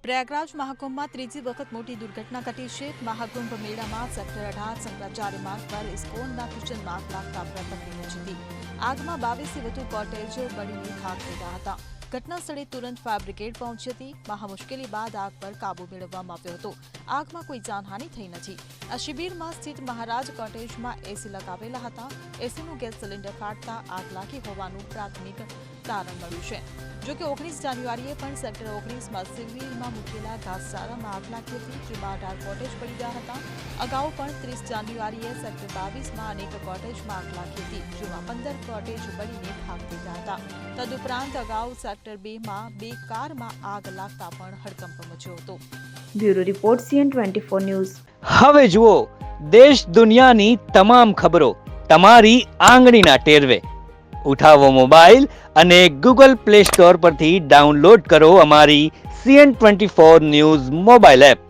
પ્રયાગરાજ મહાકુંભમાં ત્રીજી વખત મોટી દુર્ઘટના ઘટી છે। મહાકુંભ મેળામાં સેક્ટર 18 શંકરાચાર્ય માર્ગ પર ઇસ્કોનના કિચનમાં આગ લાગતા પ્રગતિ મચી હતી। આગમાં 22થી વધુ કોટેજ બળીને ખાખ થઈ ગયા હતા। ઘટના સ્થળે તુરંત ફાયર બ્રિગેડ પહોંચી હતી। મહા મુશ્કેલી બાદ આગ પર કાબુ મેળવવામાં આવ્યો હતો। આગમાં કોઈ જાનહાનિ થઈ નથી। આ શિબિરમાં સ્થિત મહારાજ કોટેજમાં એસી લગાવેલા હતા। એસીનું ગેસ સિલિન્ડર ફાટતા આગ લાગી હોવાનું પ્રાથમિક તારણ મળ્યું છે। જો કે 19 જાન્યુઆરીએ પણ સેક્ટર 19માં સિવિલમાં મૂકેલા ઘાસચારામાં આગ લાગી હતી, જેમાં 18 કોટેજ બળી ગયા હતા। અગાઉ પણ 30 જાન્યુઆરીએ સેક્ટર 22માં અનેક કોટેજમાં આગ લાગી હતી, જેમાં 15 કોટેજ બળીને ખાખ થઈ ગયા હતા। તદુપરાંત અગાઉ સેક્ટર 2માં 2 કારમાં આગ લાગતા પણ હડકંપ મચ્યો હતો। Bureau report CN24 news. હવે જુઓ દેશ દુનિયાની તમામ ખબરો તમારી આંગળીના ટેરવે। ઉઠાવો મોબાઈલ અને ગૂગલ પ્લે સ્ટોર પરથી ડાઉનલોડ કરો અમારી CN24 ન્યૂઝ મોબાઈલ એપ।